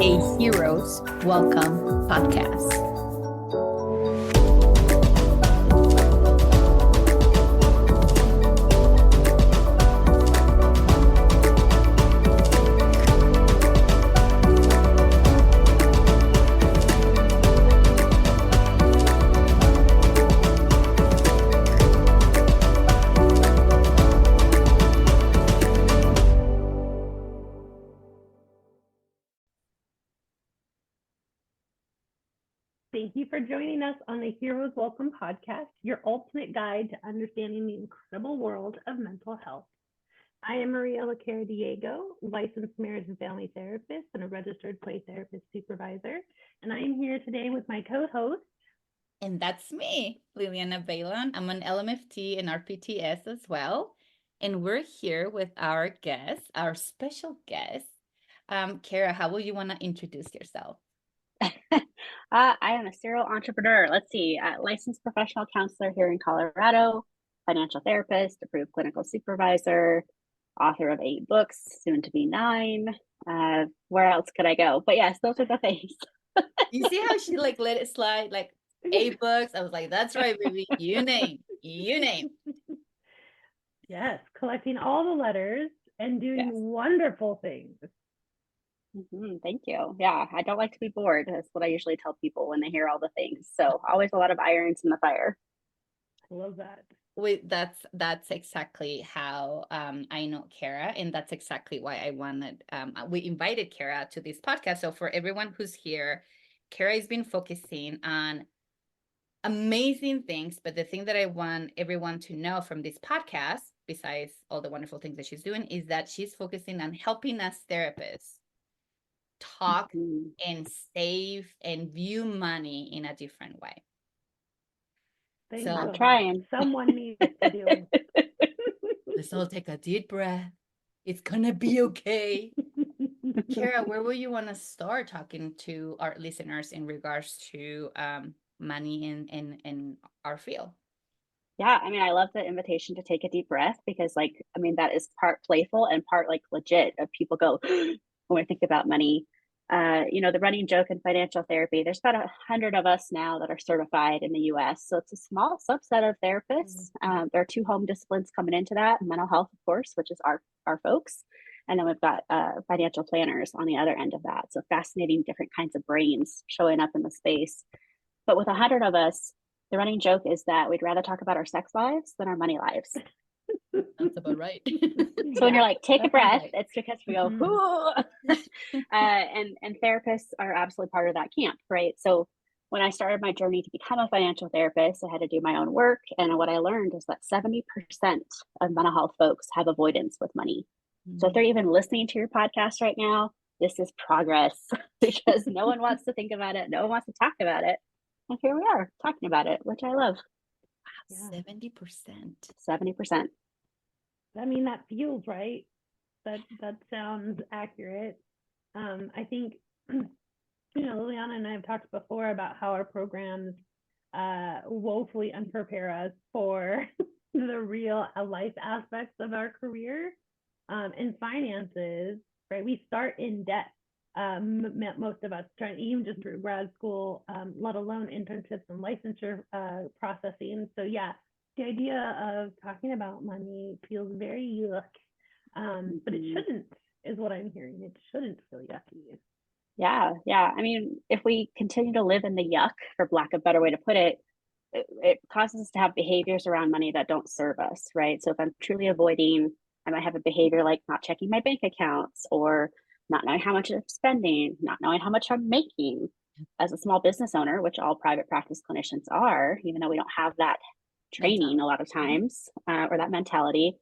a Heroes Welcome podcast. Thank you for joining us on the Heroes Welcome podcast, your ultimate guide to understanding the incredible world of mental health. I am Maria Laquerre-Diego, licensed marriage and family therapist and a registered play therapist supervisor. And I am here today with my co-host. And that's me, Liliana Baylon. I'm an LMFT and RPTS as well. And we're here with our guest, our special guest. Khara, how will you want to introduce yourself? I am a serial entrepreneur. Let's see, licensed professional counselor here in Colorado, financial therapist, approved clinical supervisor, author of 8 books, soon to be 9. Where else could I go? But yes, those are the things. You see how she let it slide, 8 books. I was like, that's right, baby. You name. Yes, collecting all the letters and doing wonderful things. Thank you. Yeah, I don't like to be bored. That's what I usually tell people when they hear all the things. So always a lot of irons in the fire. I love that. That's exactly how I know Khara, and that's exactly why I wanted. We invited Khara to this podcast. So for everyone who's here, Khara has been focusing on amazing things, but the thing that I want everyone to know from this podcast, besides all the wonderful things that she's doing, is that she's focusing on helping us therapists talk and save and view money in a different way. So I'm trying. Someone needs to do it. Let's all take a deep breath. It's gonna be okay. Khara, where will you want to start talking to our listeners in regards to money in our field? Yeah, I mean, I love the invitation to take a deep breath because, that is part playful and part legit. Of people go when we think about money. The running joke in financial therapy, there's about 100 of us now that are certified in the US. So it's a small subset of therapists. There are 2 home disciplines coming into that: mental health, of course, which is our folks. And then we've got financial planners on the other end of that. So fascinating different kinds of brains showing up in the space. But with 100 of us, the running joke is that we'd rather talk about our sex lives than our money lives. That's about right. So when you're like, take a breath, it's because we go, and therapists are absolutely part of that camp, right? So when I started my journey to become a financial therapist, I had to do my own work. And what I learned is that 70% of mental health folks have avoidance with money. So if they're even listening to your podcast right now, this is progress because no one wants to think about it. No one wants to talk about it. And here we are talking about it, which I love. Wow, 70%. 70%. I mean, that feels right. That sounds accurate. I think, Liliana and I have talked before about how our programs woefully unprepare us for the real life aspects of our career and finances, right? We start in debt. Most of us trying even just through grad school, let alone internships and licensure processing. So yeah, the idea of talking about money feels very yuck, but it shouldn't, is what I'm hearing. It shouldn't feel yucky. Yeah. I mean, if we continue to live in the yuck, for lack of a better way to put it, it causes us to have behaviors around money that don't serve us, right? So if I'm truly avoiding, I might have a behavior like not checking my bank accounts or not knowing how much I'm spending, not knowing how much I'm making. As a small business owner, which all private practice clinicians are, even though we don't have that training a lot of times or that mentality,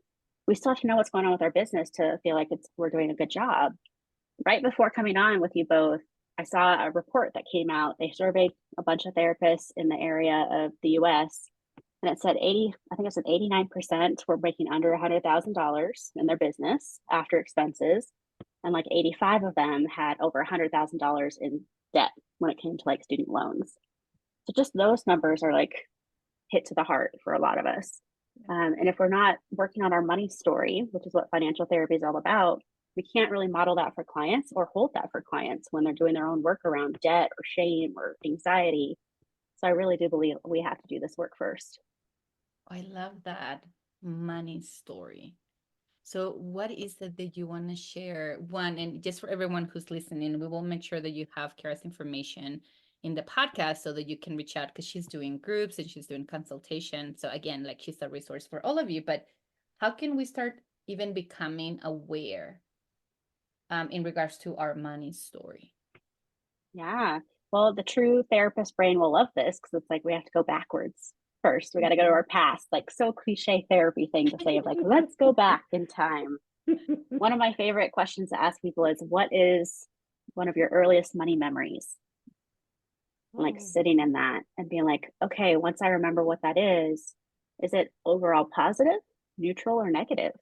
we still have to know what's going on with our business to feel like we're doing a good job. Right before coming on with you both, I saw a report that came out. They surveyed a bunch of therapists in the area of the US, and it said 89% were making under $100,000 in their business after expenses, and 85 of them had over $100,000 in debt when it came to student loans. So just those numbers are hit to the heart for a lot of us. And if we're not working on our money story, which is what financial therapy is all about, we can't really model that for clients or hold that for clients when they're doing their own work around debt or shame or anxiety. So I really do believe we have to do this work first. I love that money story. So what is it that you want to share? One, and just for everyone who's listening, we will make sure that you have Khara's information in the podcast so that you can reach out, because she's doing groups and she's doing consultation. So again, like, she's a resource for all of you. But how can we start even becoming aware in regards to our money story? Yeah. Well, the true therapist brain will love this because it's like we have to go backwards first. We got to go to our past, like so cliche therapy thing to say of like, let's go back in time. One of my favorite questions to ask people is, what is one of your earliest money memories? Like sitting in that and being like, okay, once I remember what that is it overall positive, neutral, or negative?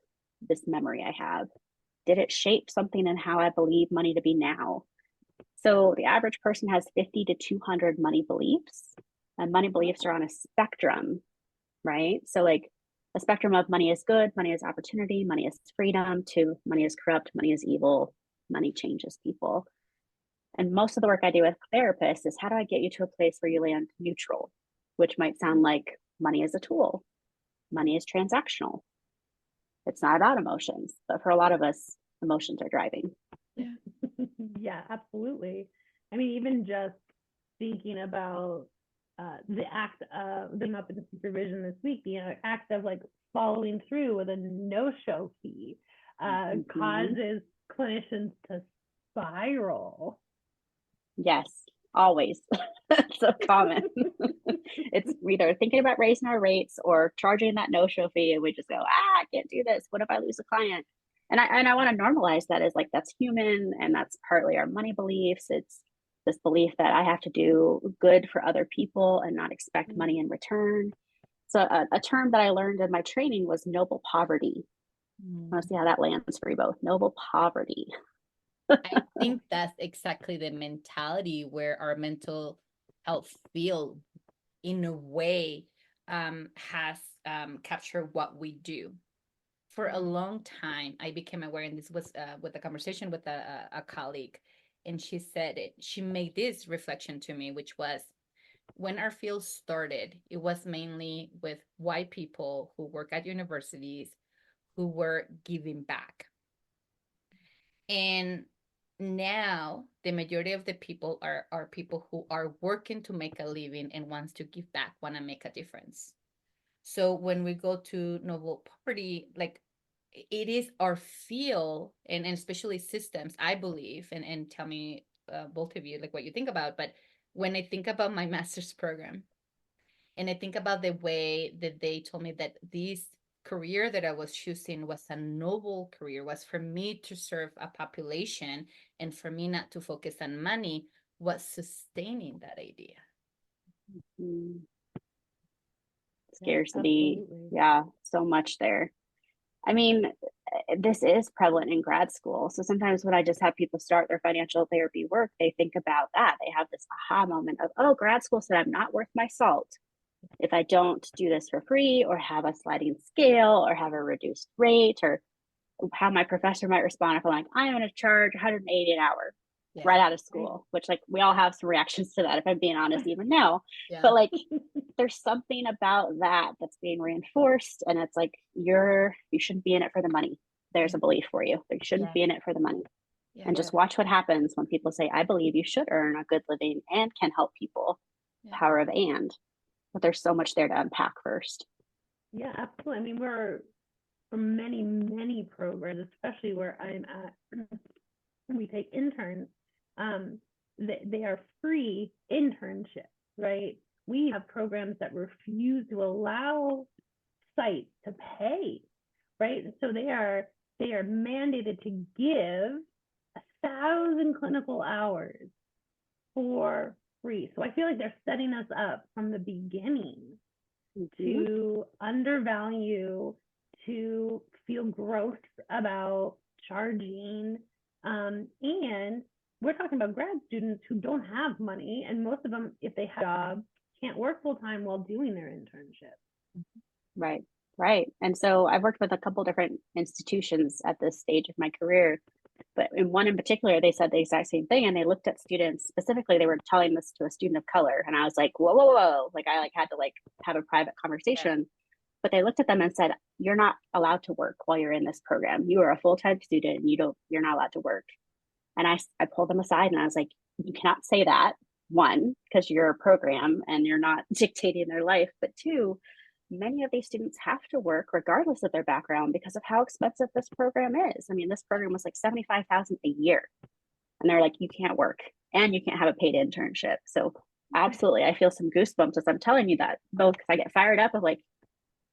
This memory I have, did it shape something in how I believe money to be now? So the average person has 50 to 200 money beliefs, and money beliefs are on a spectrum, right? So like a spectrum of money is good, money is opportunity, money is freedom, to money is corrupt, money is evil, money changes people. And most of the work I do with therapists is, how do I get you to a place where you land neutral, which might sound like money is a tool, money is transactional. It's not about emotions, but for a lot of us, emotions are driving. Yeah. Yeah, absolutely. I mean, even just thinking about the act of them up in supervision this week, the act of like following through with a no-show fee causes clinicians to spiral. Yes, always. So common. It's either thinking about raising our rates or charging that no-show fee, and we just go, I can't do this. What if I lose a client? And I want to normalize that as like, that's human, and that's partly our money beliefs. It's this belief that I have to do good for other people and not expect money in return. So a term that I learned in my training was noble poverty. I want to see how that lands for you both. Noble poverty. I think that's exactly the mentality where our mental health field, in a way, has captured what we do. For a long time, I became aware, and this was with a conversation with a colleague, and she said it. She made this reflection to me, which was, when our field started, it was mainly with white people who work at universities who were giving back. And now the majority of the people are people who are working to make a living and wants to give back, want to make a difference. So when we go to noble poverty, like, it is our field, and especially systems, I believe, and tell me, both of you, like, what you think about. But when I think about my master's program, and I think about the way that they told me that this career that I was choosing was a noble career, was for me to serve a population and for me not to focus on money, was sustaining that idea. Scarcity. Absolutely. Yeah, so much there. I mean, this is prevalent in grad school. So sometimes when I just have people start their financial therapy work, they think about that. They have this aha moment of, oh, grad school said I'm not worth my salt if I don't do this for free, or have a sliding scale, or have a reduced rate, or how my professor might respond if I'm like, I'm going to charge 180 an hour right out of school, which, like, we all have some reactions to that, if I'm being honest, even now. But like, there's something about that that's being reinforced, and it's like, you shouldn't be in it for the money. There's a belief for you, but you shouldn't be in it for the money. And just watch what happens when people say, I believe you should earn a good living and can help people. Power of and. But there's so much there to unpack first. Yeah, absolutely. I mean, we're for many, many programs, especially where I'm at, we take interns. They are free internships, right? We have programs that refuse to allow sites to pay, right? So they are mandated to give 1,000 clinical hours for free. So I feel like they're setting us up from the beginning to undervalue, to feel gross about charging. And we're talking about grad students who don't have money, and most of them, if they have jobs, can't work full time while doing their internship. Right. And so I've worked with a couple different institutions at this stage of my career. But in one in particular, they said the exact same thing, and they looked at students specifically. They were telling this to a student of color, and I was like, whoa, whoa, whoa! Like I had to like have a private conversation. But they looked at them and said, "You're not allowed to work while you're in this program. You are a full-time student. And you're not allowed to work." And I pulled them aside and I was like, "You cannot say that. One, because you're a program and you're not dictating their life. But two, many of these students have to work regardless of their background because of how expensive this program is. I mean, this program was like $75,000 a year, and they're like, you can't work and you can't have a paid internship." So absolutely, I feel some goosebumps as I'm telling you that, both because I get fired up of like,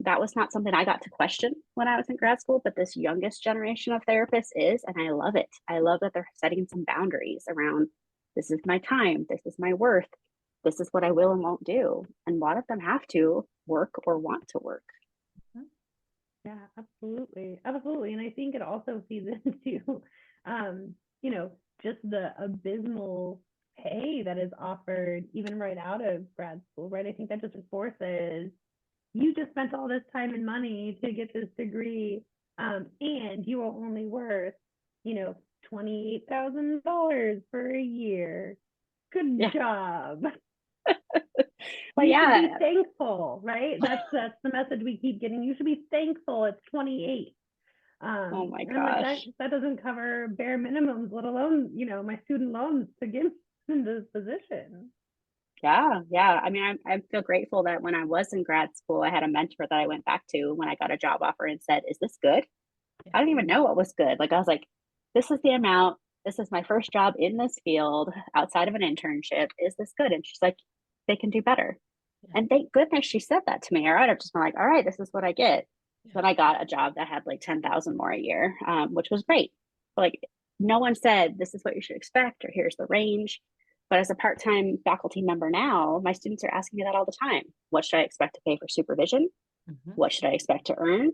that was not something I got to question when I was in grad school, but this youngest generation of therapists is, and I love it. I love that they're setting some boundaries around, this is my time, this is my worth, this is what I will and won't do. And a lot of them have to work or want to work. Yeah, absolutely. Absolutely. And I think it also feeds into, you know, just the abysmal pay that is offered even right out of grad school, right? I think that just forces, you just spent all this time and money to get this degree, and you are only worth, $28,000 for a year. Good job. But you yeah, should be thankful, right? That's the message we keep getting. You should be thankful it's 28. Oh my and I'm like, gosh. that doesn't cover bare minimums, let alone, my student loans to get in this position. Yeah. I mean, I feel grateful that when I was in grad school, I had a mentor that I went back to when I got a job offer and said, "Is this good?" I didn't even know what was good. Like I was like, "This is the amount. This is my first job in this field outside of an internship. Is this good?" And she's like, "They can do better." And thank goodness she said that to me. Or I'd have just been like, "All right, this is what I get." Then I got a job that had like 10,000 more a year, which was great. But like, no one said this is what you should expect or here's the range. But as a part-time faculty member now, my students are asking me that all the time. What should I expect to pay for supervision? What should I expect to earn?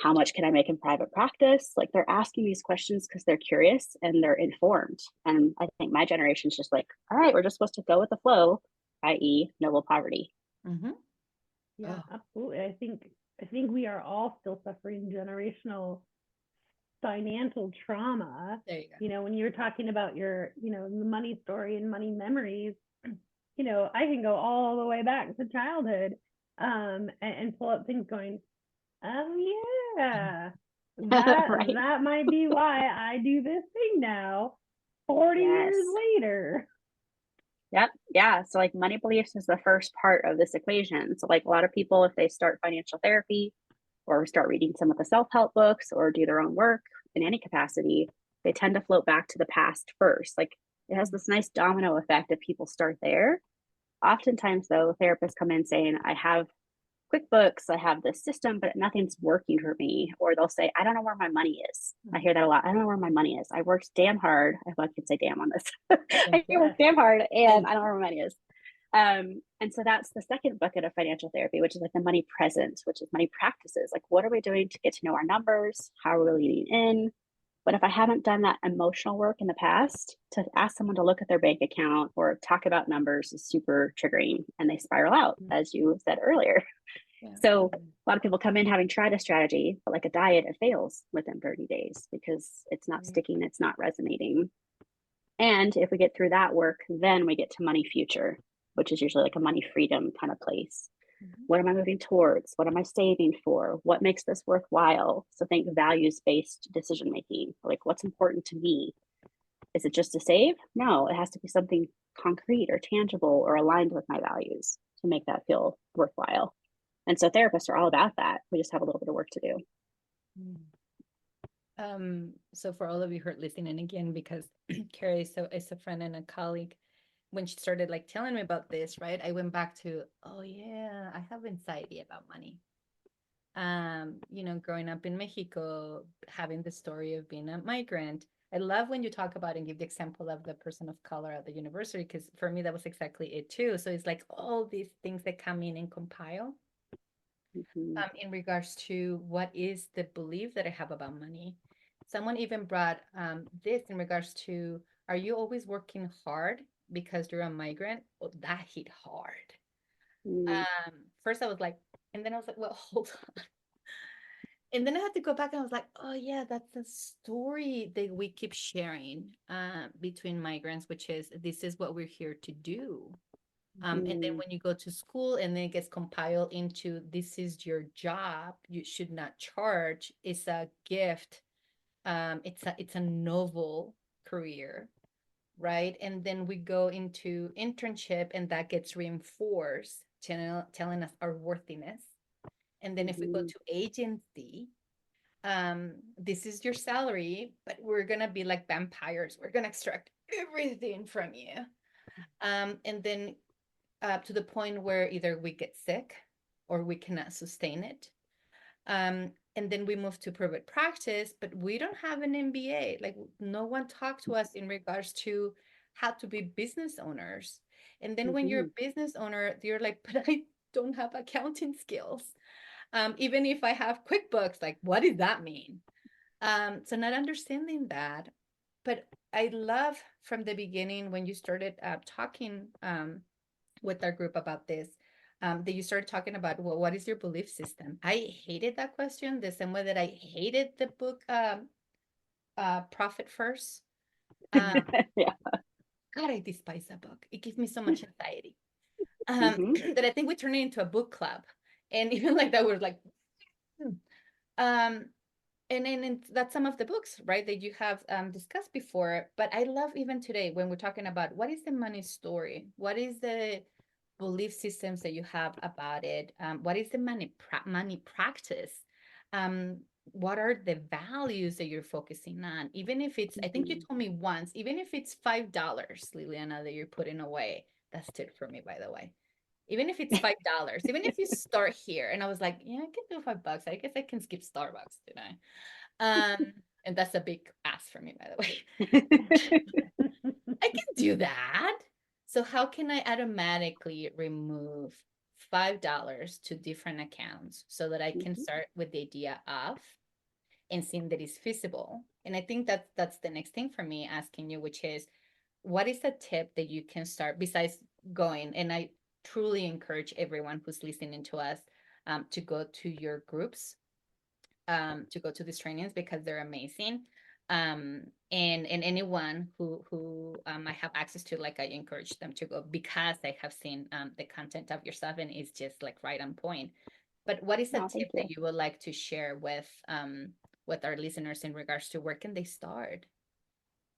How much can I make in private practice? Like they're asking these questions because they're curious and they're informed. And I think my generation's just like, all right, we're just supposed to go with the flow, i.e., noble poverty. Yeah, absolutely. I think we are all still suffering generational financial trauma. There you go. When you were talking about your, the money story and money memories, I can go all the way back to childhood, and pull up things going, oh yeah, Right. that might be why I do this thing now, 40 Yes. years later. Yep. Yeah. So like money beliefs is the first part of this equation. So like a lot of people, if they start financial therapy or start reading some of the self-help books or do their own work in any capacity, they tend to float back to the past first. Like it has this nice domino effect if people start there. Oftentimes though, therapists come in saying, I have QuickBooks, I have this system, but nothing's working for me. Or they'll say, I don't know where my money is. I hear that a lot. I don't know where my money is. I worked damn hard. I hope I can say damn on this. I worked damn hard and I don't know where my money is. And so that's the second bucket of financial therapy, which is like the money present, which is money practices. Like, what are we doing to get to know our numbers? How are we leaning in? But if I haven't done that emotional work in the past, to ask someone to look at their bank account or talk about numbers is super triggering and they spiral out, as you said earlier. So a lot of people come in having tried a strategy, but like a diet, it fails within 30 days because it's not sticking, it's not resonating. And if we get through that work, then we get to money future, which is usually like a money freedom kind of place. What am I moving towards? What am I saving for? What makes this worthwhile? So think values-based decision making. Like what's important to me? Is it just to save? No, it has to be something concrete or tangible or aligned with my values to make that feel worthwhile. And so therapists are all about that. We just have a little bit of work to do. So for all of you who are listening again, because Carrie is a friend and a colleague, when she started like telling me about this, right, I went back to, oh yeah, I have anxiety about money. Growing up in Mexico, having the story of being a migrant. I love when you talk about and give the example of the person of color at the university, because for me, that was exactly it too. So it's like all these things that come in and compile in regards to what is the belief that I have about money. Someone even brought this in regards to, are you always working hard because you're a migrant? Oh, that hit hard. First I was like, and then I was like, well, hold on. And then I had to go back and I was like, oh yeah, that's a story that we keep sharing between migrants, which is this is what we're here to do. And then Mm, when you go to school and then it gets compiled into this is your job, you should not charge. It's a gift. It's a novel career, right? And then we go into internship and that gets reinforced, telling us our worthiness. And then if we go mhm, to agency, this is your salary, but we're gonna be like vampires. We're gonna extract everything from you. And then to the point where either we get sick or we cannot sustain it. And then we move to private practice, but we don't have an MBA. Like no one talked to us in regards to how to be business owners. And then when you're mhm. a business owner, you're like, but I don't have accounting skills. Even if I have QuickBooks, like what does that mean? So not understanding that. But I love from the beginning when you started talking with our group about this, that you started talking about, well, what is your belief system? I hated that question the same way that I hated the book Profit First. Um, Yeah. God, I despise that book. It gives me so much anxiety. Mhm, That I think we turned it into a book club. And even like that, we're like, hmm. um, and that's some of the books, right, that you have discussed before. But I love even today when we're talking about what is the money story, what is the belief systems that you have about it, what is the money practice, um, what are the values that you're focusing on, even if it's, I think you mhm. told me once, even if it's $5, Liliana, that you're putting away. That's it for me, by the way. Even if it's $5, even if you start here. And I was like, yeah, I can do $5. I guess I can skip Starbucks today. And that's a big ask for me, by the way. I can do that. So how can I automatically remove $5 to different accounts so that I can Mhm. start with the idea of and seeing that it's feasible? And I think that's the next thing for me asking you, which is what is a tip that you can start besides going? And I truly encourage everyone who's listening to us to go to your groups, to go to these trainings because they're amazing. And anyone who I have access to, like I encourage them to go because I have seen the content of your stuff and it's just like right on point. But what is a Oh, thank tip that you. you would like to share with our listeners in regards to where can they start?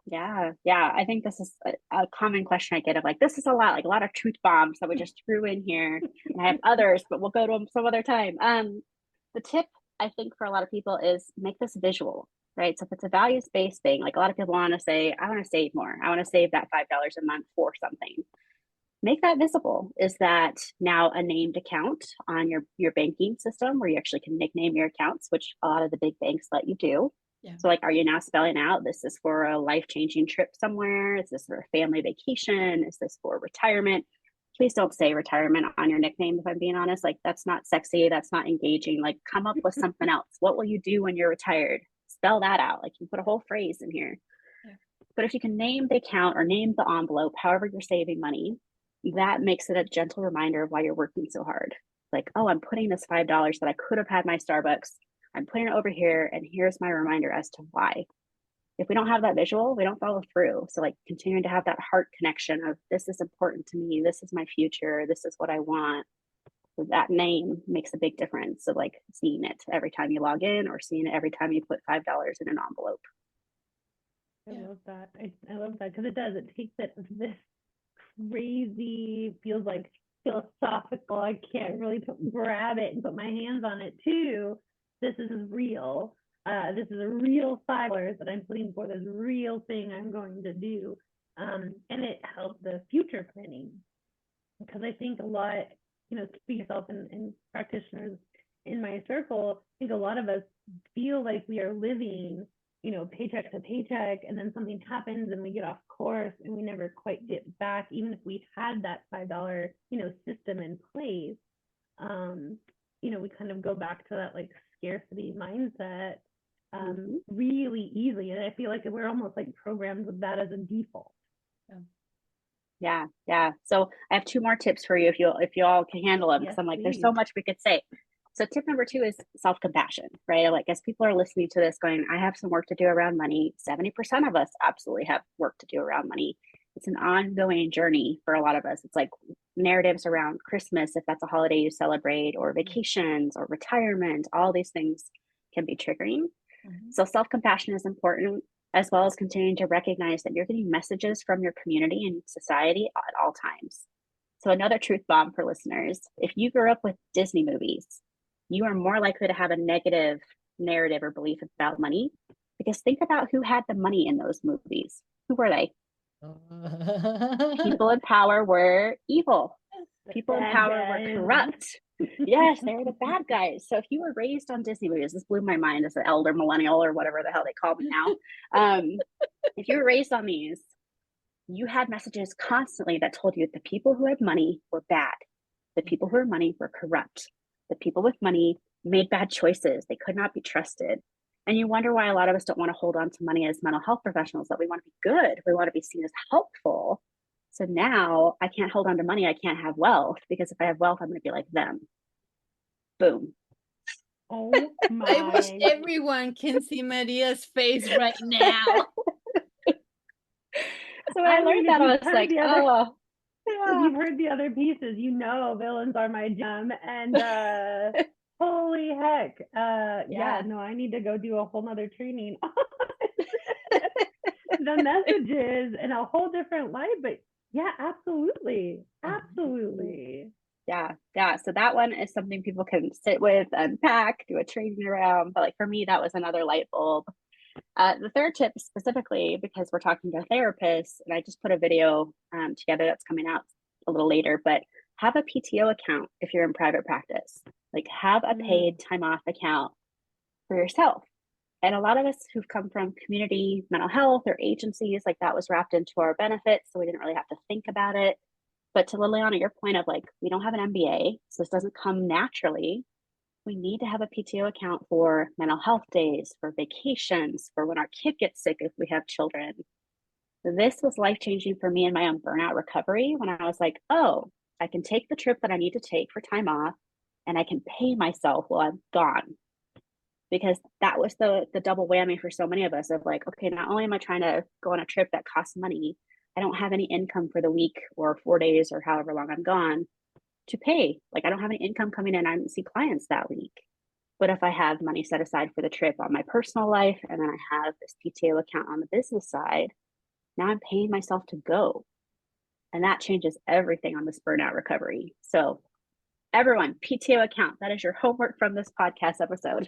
Yeah, yeah. I think this is a common question I get of like, this is a lot, like a lot of truth bombs that we just threw in here. And I have others, but we'll go to them some other time. The tip I think for a lot of people is make this visual, right? So if it's a values-based thing, like a lot of people want to say, I want to save more. I want to save that $5 a month for something. Make that visible. Is that now a named account on your banking system where you actually can nickname your accounts, which a lot of the big banks let you do? Yeah. So, like, are you now spelling out this is for a life-changing trip somewhere? Is this for a family vacation? Is this for retirement? Please don't say retirement on your nickname, if I'm being honest. Like, that's not sexy. That's not engaging. Like, come up with something else. What will you do when you're retired? Spell that out. Like, you put a whole phrase in here. Yeah. But if you can name the account or name the envelope, however you're saving money, that makes it a gentle reminder of why you're working so hard. Like, oh, I'm putting this $5 that I could have had my Starbucks, I'm putting it over here, and here's my reminder as to why. If we don't have that visual, we don't follow through. So, like, continuing to have that heart connection of this is important to me, this is my future, this is what I want. So that name makes a big difference of like seeing it every time you log in or seeing it every time you put $5 in an envelope. I Yeah. love that. I love that because it does. It takes it this crazy, feels like philosophical. I can't really grab it and put my hands on it too. This is real. This is a real $5 that I'm putting for this real thing I'm going to do. And it helps the future planning because I think a lot, speak yourself and practitioners in my circle, I think a lot of us feel like we are living, paycheck to paycheck, and then something happens and we get off course and we never quite get back, even if we had that $5, system in place. Um, we kind of go back to that like scarcity mindset Mm-hmm. really easily. And I feel like we're almost like programmed with that as a default. Yeah. Yeah, yeah. So I have two more tips for you if you all can handle them because Yes, I'm like, there's please. so much we could say. So tip number 2 is self-compassion, right? Like as people are listening to this going, I have some work to do around money. 70% of us absolutely have work to do around money. It's an ongoing journey for a lot of us. It's like narratives around Christmas, if that's a holiday you celebrate, or vacations or retirement, all these things can be triggering. So self-compassion is important, as well as continuing to recognize that you're getting messages from your community and society at all times. So another truth bomb for listeners, if you grew up with Disney movies, you are more likely to have a negative narrative or belief about money, because think about who had the money in those movies. Who were they? People in power were evil. People in power were corrupt. Yes, they were the bad guys. So if you were raised on Disney movies, this blew my mind as an elder millennial or whatever the hell they call me now. If you were raised on these, you had messages constantly that told you that the people who had money were bad. The people who had money were corrupt. The people with money made bad choices. They could not be trusted. And you wonder why a lot of us don't want to hold on to money as mental health professionals, that we want to be good. We want to be seen as helpful. So now I can't hold on to money. I can't have wealth, because if I have wealth, I'm going to be like them. Boom. Oh my. I wish everyone can see Maria's face right now. So when I learned that, I was like, oh. If you've heard the other pieces, you know villains are my jam. And holy heck. Yeah, no, I need to go do a whole nother training on the messages in a whole different light. But yeah, absolutely. Absolutely. Yeah. So that one is something people can sit with, unpack, do a training around. But like for me, that was another light bulb. The third tip specifically, because we're talking to therapists, and I just put a video together that's coming out a little later, but have a PTO account if you're in private practice. Like have a paid time off account for yourself. And a lot of us who've come from community mental health or agencies, like that was wrapped into our benefits, so we didn't really have to think about it. But to Liliana, your point of like, we don't have an MBA, so this doesn't come naturally. We need to have a PTO account for mental health days, for vacations, for when our kid gets sick if we have children. This was life-changing for me in my own burnout recovery, when I was like, oh, I can take the trip that I need to take for time off, and I can pay myself while I'm gone. Because that was the double whammy for so many of us of like, okay, not only am I trying to go on a trip that costs money, I don't have any income for the week or 4 days or however long I'm gone to pay. Like I don't have any income coming in. I don't see clients that week. But if I have money set aside for the trip on my personal life, and then I have this PTO account on the business side, now I'm paying myself to go. And that changes everything on this burnout recovery. So everyone, PTO account, that is your homework from this podcast episode.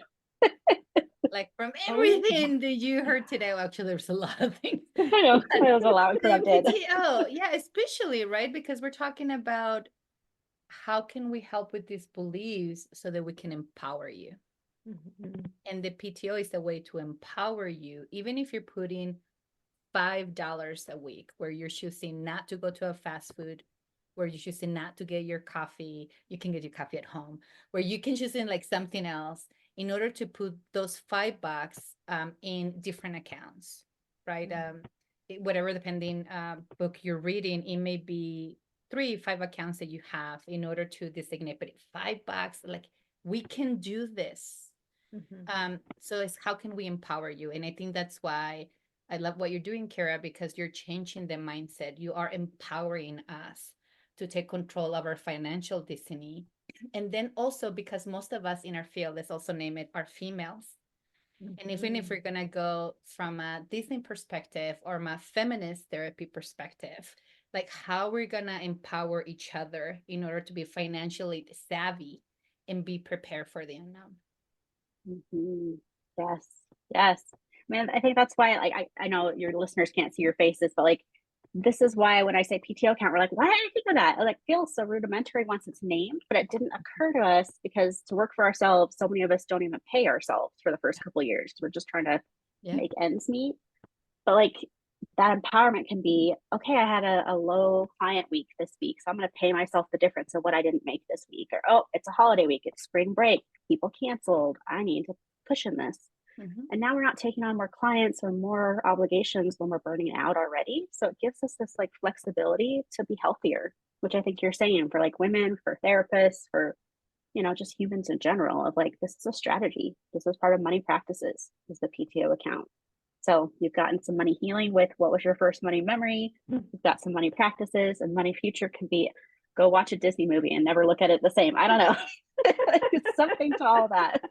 Like from everything that you heard today, well, actually there's a lot of things. I know, it was a lot because I did. PTO, yeah, especially, right? Because we're talking about how can we help with these beliefs so that we can empower you. And the PTO is a way to empower you, even if you're putting $5 a week, where you're choosing not to go to a fast food, where you're choosing not to get your coffee. You can get your coffee at home, where you can choose in like something else, in order to put those $5 in different accounts, right? Whatever, depending book you're reading, it may be 3-5 accounts that you have in order to designate, but $5, like we can do this. So it's how can we empower you? And I think that's why I love what you're doing, Khara, because you're changing the mindset. You are empowering us to take control of our financial destiny. And then also because most of us in our field, let's also name it, are females. And even if we're going to go from a Disney perspective or a feminist therapy perspective, like how we're going to empower each other in order to be financially savvy and be prepared for the unknown. Yes. I mean, I think that's why, like, I know your listeners can't see your faces, but like, this is why when I say PTO account, we're like, why did I think of that? It like feels so rudimentary once it's named, but it didn't occur to us because to work for ourselves, so many of us don't even pay ourselves for the first couple of years. We're just trying to make ends meet. But like that empowerment can be, okay, I had a low client week this week, so I'm going to pay myself the difference of what I didn't make this week. Or, oh, it's a holiday week, it's spring break, people canceled, I need to push in this. And now we're not taking on more clients or more obligations when we're burning out already. So it gives us this like flexibility to be healthier, which I think you're saying for like women, for therapists, for just humans in general of like, this is a strategy. This is part of money practices, is the PTO account. So you've gotten some money healing with what was your first money memory. You've got some money practices, and money future can be go watch a Disney movie and never look at it the same. I don't know. It's something to all that.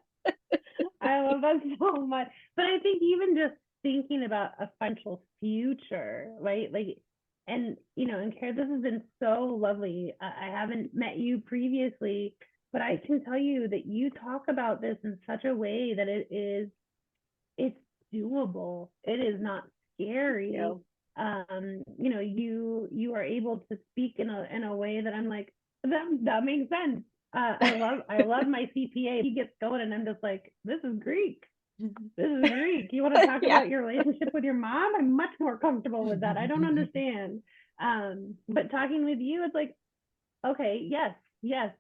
I love that so much. But I think even just thinking about a financial future, right? Like, and and Kara, this has been so lovely. I haven't met you previously, but I can tell you that you talk about this in such a way that it's doable. It is not scary. You are able to speak in a way that I'm like, that makes sense. I love my CPA. He gets going and I'm just like, this is Greek. This is Greek. You want to talk about your relationship with your mom? I'm much more comfortable with that. I don't understand. But talking with you, it's like, okay, yes,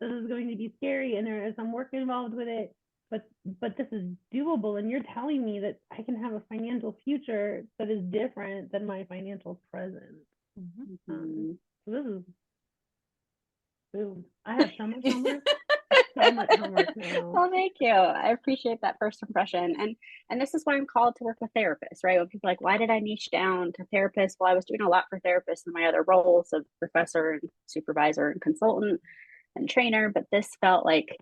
this is going to be scary and there is some work involved with it, but this is doable. And you're telling me that I can have a financial future that is different than my financial present. So this is boom. I have so much homework. So much homework now. Well, thank you. I appreciate that first impression. And this is why I'm called to work with therapists, right? When people are like, why did I niche down to therapists? Well, I was doing a lot for therapists in my other roles of professor and supervisor and consultant and trainer, but this felt like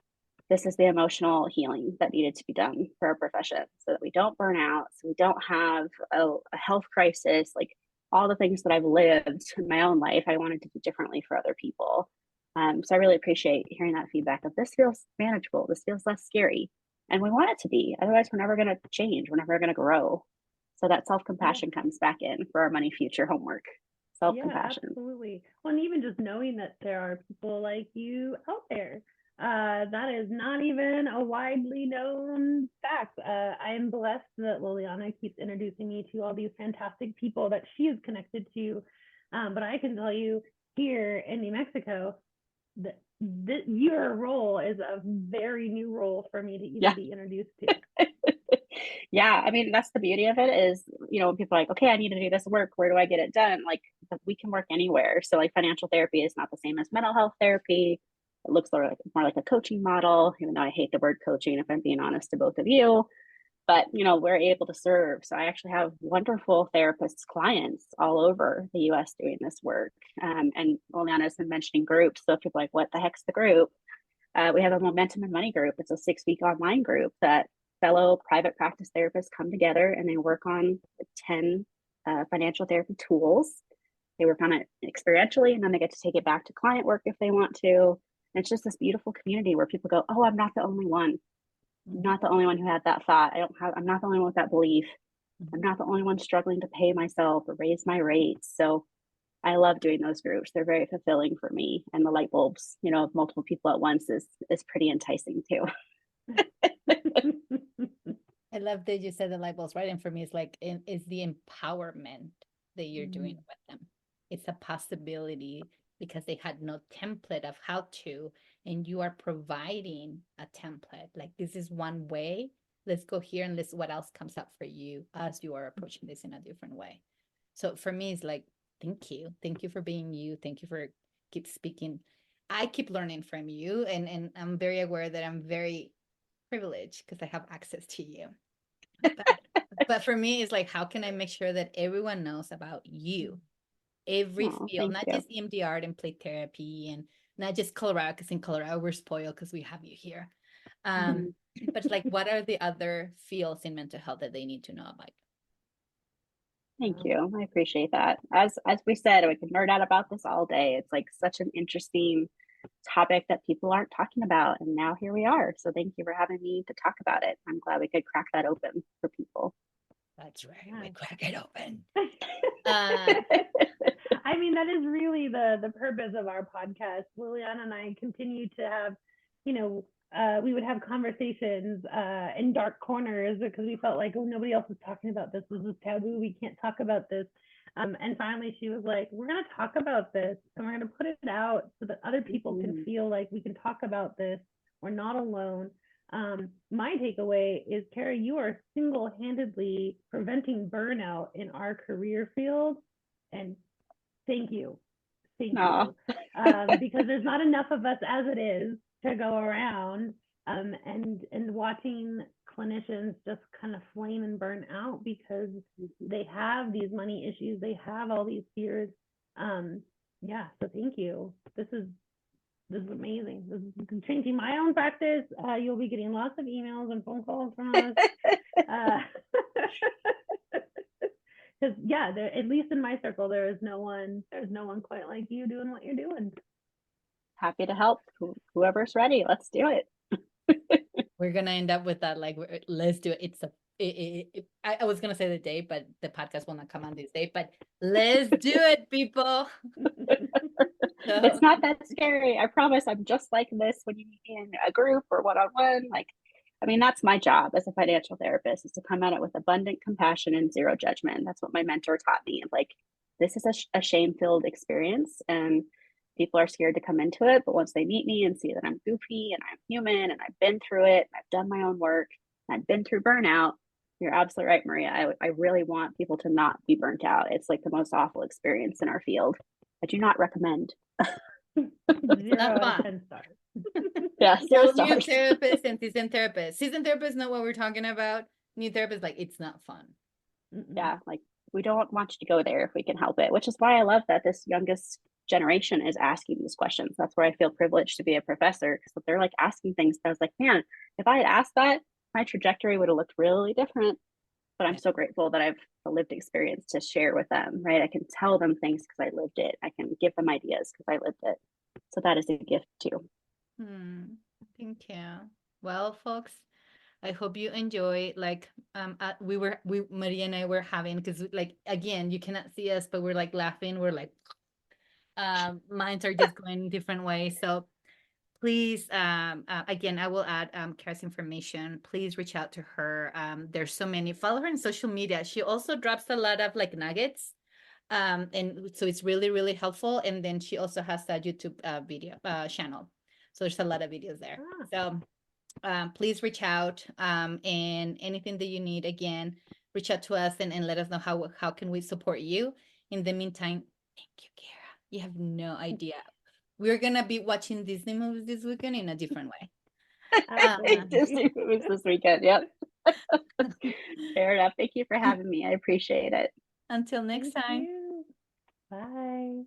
this is the emotional healing that needed to be done for our profession so that we don't burn out, so we don't have a health crisis, like all the things that I've lived in my own life, I wanted to do differently for other people. So I really appreciate hearing that feedback of this feels manageable, this feels less scary. And we want it to be, otherwise we're never going to change, we're never going to grow. So that self-compassion comes back in for our money future homework. Self-compassion. Yeah, absolutely. Well, and even just knowing that there are people like you out there, that is not even a widely known fact. I am blessed that Liliana keeps introducing me to all these fantastic people that she is connected to. But I can tell you here in New Mexico, that your role is a very new role for me to even be introduced to. Yeah, I mean, that's the beauty of it is, when people are like, okay, I need to do this work, where do I get it done? Like, we can work anywhere. So like financial therapy is not the same as mental health therapy. It looks more like a coaching model, even though I hate the word coaching, if I'm being honest to both of you. But we're able to serve. So I actually have wonderful therapists, clients all over the US doing this work. And Liliana's been mentioning groups. So if people are like, what the heck's the group? We have a Momentum and Money group. It's a 6-week online group that fellow private practice therapists come together and they work on 10 financial therapy tools. They work on it experientially, and then they get to take it back to client work if they want to. And it's just this beautiful community where people go, oh, I'm not the only one. I'm not the only one who had that thought. I'm not the only one with that belief. I'm not the only one struggling to pay myself or raise my rates. So I love doing those groups. They're very fulfilling for me. And the light bulbs, of multiple people at once is pretty enticing too. I love that you said the light bulbs, right? And for me, it's like, it's the empowerment that you're doing with them. It's a possibility because they had no template of how to, and you are providing a template. Like, this is one way. Let's go here and let's what else comes up for you as you are approaching this in a different way. So for me, it's like, thank you. Thank you for being you. Thank you for keep speaking. I keep learning from you, and I'm very aware that I'm very privileged because I have access to you. But for me, it's like, how can I make sure that everyone knows about you? Every field, not just EMDR and play therapy, and not just Colorado, because in Colorado we're spoiled because we have you here. But like, what are the other fields in mental health that they need to know about? Thank you. I appreciate that. As we said, we can nerd out about this all day. It's like such an interesting topic that people aren't talking about. And now here we are. So thank you for having me to talk about it. I'm glad we could crack that open for people. That's right. We crack it open. I mean, that is really the purpose of our podcast. Liliana and I continue to have, we would have conversations in dark corners because we felt like, oh, nobody else is talking about this. This is taboo. We can't talk about this. And finally, she was like, we're going to talk about this and we're going to put it out so that other people can feel like we can talk about this. We're not alone. My takeaway is, Khara, you are single-handedly preventing burnout in our career field. And thank you. Thank you. Because there's not enough of us as it is. to go around, and watching clinicians just kind of flame and burn out because they have these money issues, they have all these fears. Yeah, so thank you. This is amazing. This is changing my own practice. You'll be getting lots of emails and phone calls from us. Because yeah, there, at least in my circle, there's no one quite like you doing what you're doing. Happy to help whoever's ready. Let's do it. We're gonna end up with that, like, let's do it. It's I was gonna say the day, but the podcast will not come on this day. But let's do it, people. It's not that scary. I promise. I'm just like this when you meet me in a group or one-on-one. Like, I mean, that's my job as a financial therapist, is to come at it with abundant compassion and zero judgment. That's what my mentor taught me. Like, this is a shame-filled experience, and people are scared to come into it. But once they meet me and see that I'm goofy and I'm human and I've been through it, and I've done my own work, and I've been through burnout, you're absolutely right, Maria. I really want people to not be burnt out. It's like the most awful experience in our field. I do not recommend. 0 out of 10 stars. Yeah, 0 So new stars. therapists and seasoned therapists. Seasoned therapists know what we're talking about. New therapists, like, it's not fun. Yeah, like, we don't want you to go there if we can help it, which is why I love that this youngest generation is asking these questions. That's where I feel privileged to be a professor, because they're like asking things that I was like, man, if I had asked that, my trajectory would have looked really different. But I'm so grateful that I've a lived experience to share with them, right? I can tell them things because I lived it. I can give them ideas because I lived it. So that is a gift too. Thank you. Well, folks, I hope you enjoy. Like, Maria and I were having, because, like, again, you cannot see us, but we're like laughing. We're like, minds are just going different ways. So please, again, I will add Khara's information. Please reach out to her. There's so many. Follow her on social media. She also drops a lot of, like, nuggets. And so it's really, really helpful. And then she also has a YouTube video channel. So there's a lot of videos there. So please reach out, and anything that you need, again, reach out to us and let us know how can we support you. In the meantime, thank you, Khara. You have no idea. We're gonna be watching Disney movies this weekend in a different way. Disney movies this weekend. Yep. Fair enough. Thank you for having me. I appreciate it. Until next time. Bye.